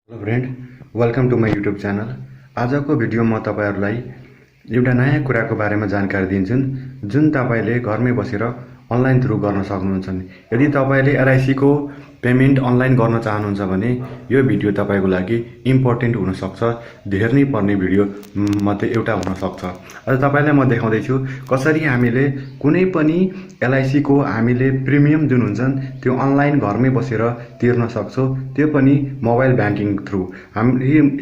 Hello friend, welcome to my YouTube channel. आजको भिडियोमा म तपाईहरुलाई एउटा नयाँ कुराको बारेमा जानकारी दिन्छु जुन तपाईले घरमै बसेर अनलाइन थ्रु गर्न सक्नुहुन्छ। यदि तपाईले LIC को पेमेन्ट अनलाइन गर्न चाहनुहुन्छ भने यो भिडियो तपाईको लागि इम्पोर्टेन्ट हुन सक्छ। हेर्नै पर्ने भिडियो मध्ये एउटा हुन सक्छ। आज तपाईलाई म देखाउँदै छु कसरी हामीले कुनै पनि LIC को हामीले प्रिमियम जुन हुन्छन् त्यो अनलाइन घरमै बसेर तिर्न सक्छौं, त्यो पनि मोबाइल ब्याङ्किङ थ्रु।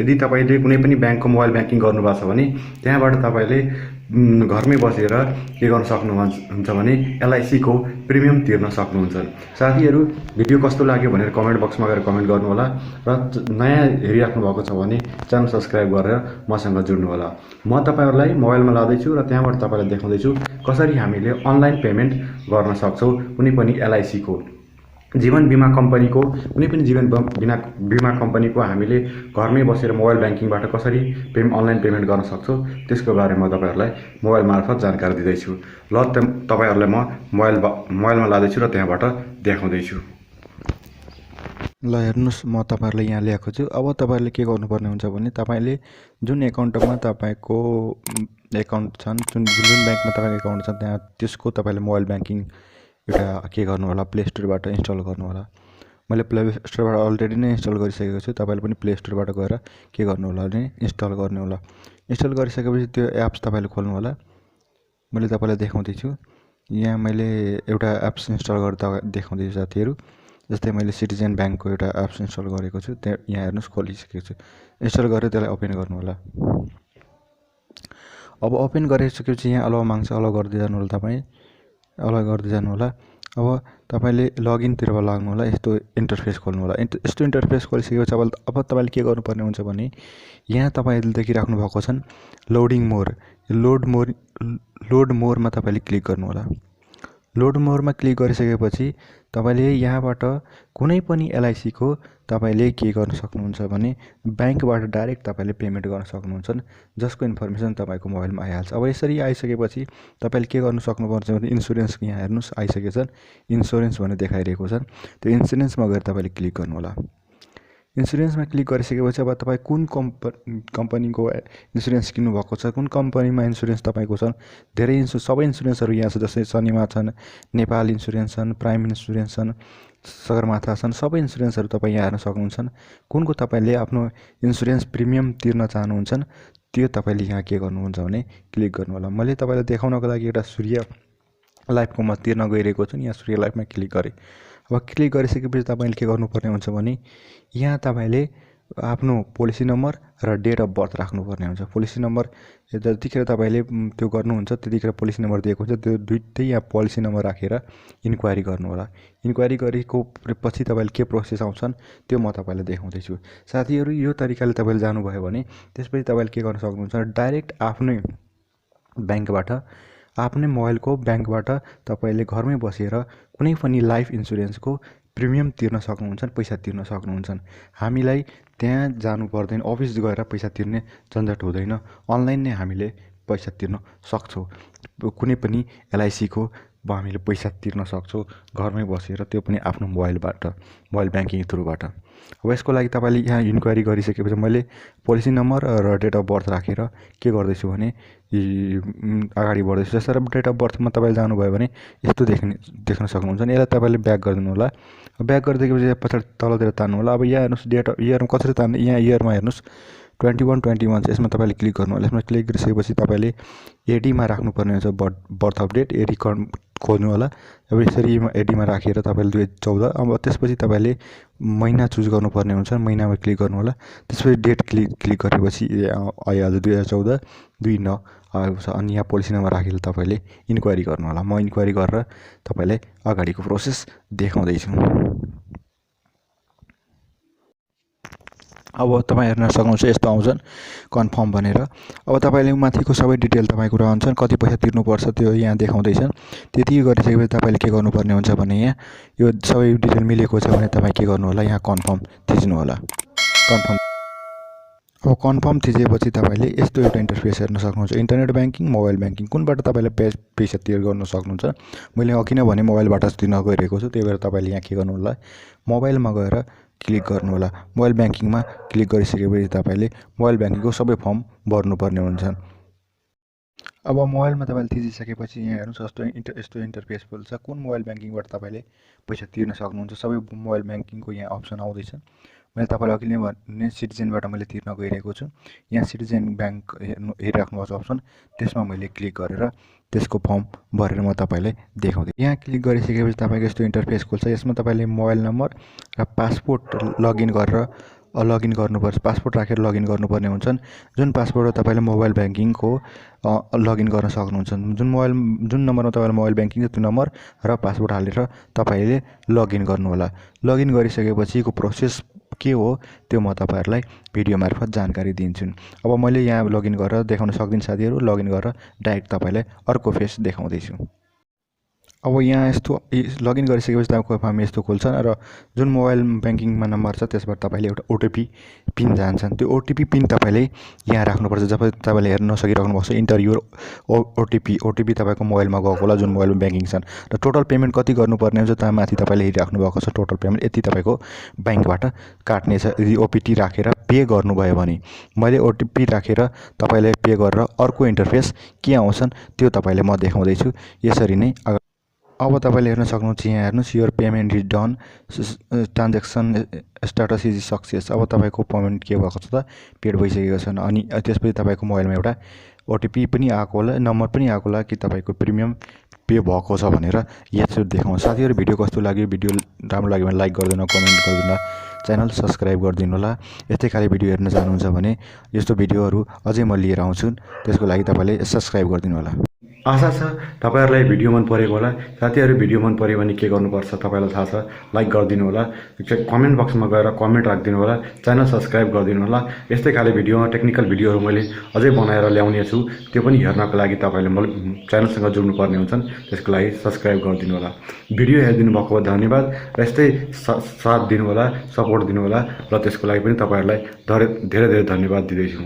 यदि तपाईले कुनै पनि ब्याङ्कको मोबाइल ब्याङ्किङ गर्नुभएको छ भने त्यहाँबाट तपाईले घरमै बसेर के गर्न सक्नुहुन्छ भने LIC को प्रिमियम तिर्न सक्नुहुन्छ। साथीहरु, भिडियो कस्तो लाग्यो भनेर कमेन्ट बक्समा गएर कमेन्ट गर्नु होला र नयाँ हेरिराख्नु भएको छ भने च्यानल सब्स्क्राइब गरेर मसँग जुड्नु होला। म तपाईहरुलाई मोबाइलमा लादै छु र त्यहाँबाट तपाईलाई देखाउँदै छु कसरी हामीले अनलाइन पेमेन्ट गर्न सक्छौं कुनै पनि LIC को जीवन बीमा कम्पनीको कुनै पनि जीवन बीमा कम्पनीको हामीले घरमै बसेर मोबाइल ब्याङ्किङबाट कसरी अनलाइन पेमेन्ट गर्न सक्छौं त्यसको बारेमा तपाईहरुलाई मोबाइल मार्फत जानकारी दिँदै छु। ल तपाईहरुलाई म मोबाइलमा लादै छु र त्यहाँबाट देखाउँदै छु। ल हेर्नुस्, म तपाईहरुलाई यहाँ ल्याएको छु। अब तपाईहरुले के गर्नुपर्ने हुन्छ भने तपाईले जुन एकाउन्टमा तपाईको एकाउन्ट छन्, जुन ब्याङ्कमा तपाईको एकाउन्ट छ त्यहाँ त्यसको तपाईले मोबाइल ब्याङ्किङ एउटा के गर्नु होला, प्ले स्टोरबाट इन्स्टल गर्नु होला। मैले प्ले स्टोरबाट अलरेडी नै इन्स्टल गरिसकेको छु। तपाईले पनि प्ले स्टोरबाट गएर के गर्नु होला भने इन्स्टल गर्नु होला। इन्स्टल गरिसकेपछि त्यो एप्स तपाईले खोल्नु होला। मैले तपाईलाई देखाउँदै छु। यहाँ मैले एउटा एप्स इन्स्टल गरेर देखाउँदै छु साथीहरु। जस्तै मैले सिटिजन ब्याङ्कको एउटा एप्स इन्स्टल गरेको छु। त्यहाँ यहाँ हेर्नुस्, खोलिसकेको छु। इन्स्टल गरेर त्यसलाई ओपन गर्नु होला। अब ओपन गरिसकेपछि यहाँ अलाउ माग्छ, अलाउ गर्दै जानु होला। तपाई अलाउ गर्दै जानु होला। अब तपाईले लगइन तिरबाट लाग्नु होला। यस्तो इन्टरफेस खोल्नु होला। यस्तो इन्टरफेस खोलिसकेपछि अब तपाईले के गर्नुपर्ने हुन्छ भने यहाँ तपाईले देखिराख्नु भएको छन् लोडिङ मोर। लोड मोरमा तपाईले क्लिक गर्नु होला। लोड मोरमा क्लिक गरिसकेपछि तपाईले यहाँबाट कुनै पनि LIC को तपाईले के गर्न सक्नुहुन्छ भने ब्याङ्कबाट डाइरेक्ट तपाईले पेमेन्ट गर्न सक्नुहुन्छ, जसको इन्फर्मेसन तपाईको मोबाइलमा आइहाल्छ। अब यसरी आइसकेपछि तपाईले के गर्न सक्नुपर्छ भने इन्स्योरेन्स यहाँ हेर्नुस् आइसकेको छ। इन्स्योरेन्स भनेर देखाइरहेको छ। त्यो इन्स्योरेन्समा गएर तपाईले क्लिक गर्नु होला। इन्स्योरेन्समा क्लिक गरिसकेपछि अब तपाई कुन कम्पनीको इन्स्योरेन्स किन्नु भएको छ, कुन कम्पनीमा इन्स्योरेन्स तपाईको छ, धेरै सबै इन्स्योरेन्सहरु यहाँ छ। जस्तै शनिमा छन्, नेपाल इन्स्योरेन्स छन्, प्राइम इन्स्योरेन्स छन्, सगरमाथा छन्, सबै इन्स्योरेन्सहरु तपाई यहाँ हेर्न सक्नुहुन्छ। कुनको तपाईले आफ्नो इन्स्योरेन्स प्रिमियम तिर्न चाहनुहुन्छ त्यो तपाईले यहाँ के गर्नुहुन्छ भने क्लिक गर्नु होला। मैले तपाईलाई देखाउनको लागि एउटा सूर्य लाइफको म तिर्न गइरहेको छु। यहाँ सूर्य लाइफमा क्लिक गरे। अब क्लिक गरिसकेपछि तपाईले के गर्नुपर्ने हुन्छ भने यहाँ तपाईले आफ्नो पोलिसी नम्बर र डेट अफ बर्थ राख्नुपर्ने हुन्छ। पोलिसी नम्बर जतिखेर तपाईले त्यो गर्नुहुन्छ त्यतिखेर पोलिसी नम्बर दिएको हुन्छ, त्यो दुईटै यहाँ पोलिसी नम्बर राखेर इन्क्वायरी गर्नु होला। इन्क्वायरी गरेको पछि तपाईले के प्रोसेस आउँछन् त्यो म तपाईलाई देखाउँदै छु। साथीहरु, यो तरिकाले तपाईले जानुभयो भने त्यसपछि तपाईले के गर्न सक्नुहुन्छ डाइरेक्ट आफ्नै ब्याङ्कबाट, आफ्नै मोबाइलको ब्याङ्कबाट तपाईले घरमै बसेर कुनै पनि लाइफ इन्स्योरेन्सको प्रिमियम तिर्न सक्नुहुन्छ, पैसा तिर्न सक्नुहुन्छ। हामीलाई त्यहाँ जानु पर्दैन, अफिस गएर पैसा तिर्ने झन्झट हुँदैन। अनलाइन नै हामीले पैसा तिर्न सक्छौं। कुनै पनि LIC को हामीले पैसा तिर्न सक्छौं घरमै बसेर, त्यो पनि आफ्नो मोबाइलबाट, मोबाइल ब्याङ्किङ थ्रुबाट। अब यसको लागि तपाईले यहाँ इन्क्वायरी गरिसकेपछि मैले पोलिसी नम्बर र डेट अफ बर्थ राखेर के गर्दैछु भने अगाडि बढ्दैछु। जसरी डेट अफ बर्थमा तपाईले जानुभयो भने यस्तो देख्न सक्नुहुन्छ। यसलाई तपाईले ब्याक गरिदिनु होला। ब्याक गरिदिएपछि पछाडि तलतिर तान्नु होला। अब यहाँ हेर्नुस् डेट अफ इयरमा कसरी तान्ने, यहाँ इयरमा हेर्नुस् 2121 छ। यसमा तपाईले क्लिक गर्नु होला। यसमा क्लिक गरिसकेपछि तपाईले AD मा राख्नुपर्ने हुन्छ, बर्थ अफ डेट AD खोज्नु होला। अब यसरी AD मा राखेर तपाईले 2014। अब त्यसपछि तपाईले महिना चुज गर्नुपर्ने हुन्छ, महिनामा क्लिक गर्नु होला। त्यसपछि डेट क्लिक गरेपछि आइहाल्छ 2014/2/9 आएको छ। अनि यहाँ पोलिसी नम्बर राखेर तपाईले इन्क्वायरी गर्नु होला। म इन्क्वायरी गरेर तपाईलाई अगाडिको प्रोसेस देखाउँदै छु। अब तपाई हेर्न सक्नुहुन्छ यस्तो आउँछन् कन्फर्म भनेर। अब तपाईले माथिको सबै डिटेल तपाईको रहन्छन्, कति पैसा तिर्नुपर्छ त्यो यहाँ देखाउँदैछन्। त्यति गरिसकेपछि तपाईले के गर्नुपर्ने हुन्छ भने यहाँ यो सबै डिटेल मिलेको छ भने तपाई के गर्नु होला, यहाँ कन्फर्म थिच्नु होला। अब कन्फर्म थिचेपछि तपाईले यस्तो एउटा इन्टरफेस हेर्न सक्नुहुन्छ। इन्टरनेट ब्याङ्किङ, मोबाइल ब्याङ्किङ कुनबाट तपाईले पैसा तिर्न गर्न सक्नुहुन्छ। मैले अघि नै भने मोबाइलबाट तिर्न गइरहेको छु, त्यही भएर तपाईले यहाँ के गर्नु होला, मोबाइलमा गएर क्लिक गर्नु होला। मोबाइल ब्याङ्किङमा क्लिक गरिसकेपछि तपाईले मोबाइल ब्याङ्किङको सबै फर्म भर्नुपर्ने हुन्छन्। अब मोबाइलमा तपाईँले थिचिसकेपछि यहाँ हेर्नुहोस् यस्तो इन्टरफेस खोल्छ। कुन मोबाइल ब्याङ्किङबाट तपाईँले पैसा तिर्न सक्नुहुन्छ, सबै मोबाइल ब्याङ्किङको यहाँ अप्सन आउँदैछ। मैले तपाईँलाई अघि नै भने सिटिजनबाट मैले तिर्न गइरहेको छु। यहाँ सिटिजन ब्याङ्क हेरिराख्नु भएको छ अप्सन, त्यसमा मैले क्लिक गरेर त्यसको फर्म भरेर म तपाईँलाई देखाउँदै। यहाँ क्लिक गरिसकेपछि तपाईँको यस्तो इन्टरफेस खोल्छ। यसमा तपाईँले मोबाइल नम्बर र पासपोर्ट लगइन गरेर लगइन गर्नुपर्छ। पासपोर्ट राखेर लगइन गर्नुपर्ने हुन्छन्। जुन पासपोर्ट तपाईँले मोबाइल ब्याङ्किङको लगइन गर्न सक्नुहुन्छ। जुन नम्बरमा तपाईँले मोबाइल ब्याङ्किङ छ त्यो नम्बर र पासपोर्ट हालेर तपाईँले लगइन गर्नुहोला। लगइन गरिसकेपछिको प्रोसेस के हो त्यो म तपाईँहरूलाई भिडियो मार्फत जानकारी दिन्छु। अब मैले यहाँ लगइन गरेर देखाउन सक्दिनँ साथीहरू। लगइन गरेर डाइरेक्ट तपाईँलाई अर्को फेस देखाउँदैछु। अब यहाँ यस्तो लगइन गरिसकेपछि तपाईँको फर्म यस्तो खुल्छ र जुन मोबाइल ब्याङ्किङमा नम्बर छ त्यसबाट तपाईँले एउटा ओटिपी पिन जान्छन्। त्यो ओटिपी पिन तपाईँले यहाँ राख्नुपर्छ। जब तपाईँले हेर्न नसकिराख्नु भएको छ इन्टर युर ओटिपी तपाईँको मोबाइलमा गएको होला, जुन मोबाइलमा ब्याङ्किङ छन्। र टोटल पेमेन्ट कति गर्नुपर्ने हुन्छ त्यहाँ माथि तपाईँले हेरिराख्नु भएको छ। टोटल पेमेन्ट यति तपाईँको ब्याङ्कबाट काट्नेछ यदि ओपिटी राखेर पे गर्नुभयो भने। मैले ओटिपी राखेर तपाईँले पे गरेर अर्को इन्टरफेस के आउँछन् त्यो तपाईँले म देखाउँदैछु। यसरी नै अब तपाईँले हेर्न सक्नुहुन्छ। यहाँ हेर्नुहोस् your payment is done, transaction status is success. अब तपाईँको पेमेन्ट के भएको छ त पेड भइसकेको छ। अनि त्यसपछि तपाईँको मोबाइलमा एउटा ओटिपी पनि आएको होला, नम्बर पनि आएको होला कि तपाईँको प्रिमियम पे भएको छ भनेर यसरी देखाउँछ। साथीहरू भिडियो कस्तो लाग्यो, भिडियो राम्रो लाग्यो भने लाइक गरिदिनु, कमेन्ट गरिदिनु, च्यानल सब्सक्राइब गरिदिनु होला। यस्तै खाले भिडियो हेर्न चाहनुहुन्छ भने यस्तो भिडियोहरू अझै म लिएर आउँछु, त्यसको लागि तपाईँले सब्सक्राइब गरिदिनु होला। आशा छ तपाईँहरूलाई भिडियो मन परेको होला। साथीहरू भिडियो मन पऱ्यो भने के गर्नुपर्छ तपाईँलाई थाहा छ, लाइक गरिदिनु होला, कमेन्ट बक्समा गएर कमेन्ट राखिदिनु होला, च्यानल सब्सक्राइब गरिदिनु होला। यस्तै खाले भिडियोमा टेक्निकल भिडियोहरू मैले अझै बनाएर ल्याउने छु, त्यो पनि हेर्नको लागि तपाईँले च्यानलसँग जोड्नुपर्ने हुन्छन्। त्यसको लागि सब्सक्राइब गरिदिनु होला। भिडियो हेरिदिनु भएको धन्यवाद र यस्तै साथ दिनु होला, सपोर्ट दिनु होला र त्यसको लागि पनि तपाईँहरूलाई धेरै धेरै धन्यवाद दिँदैछु।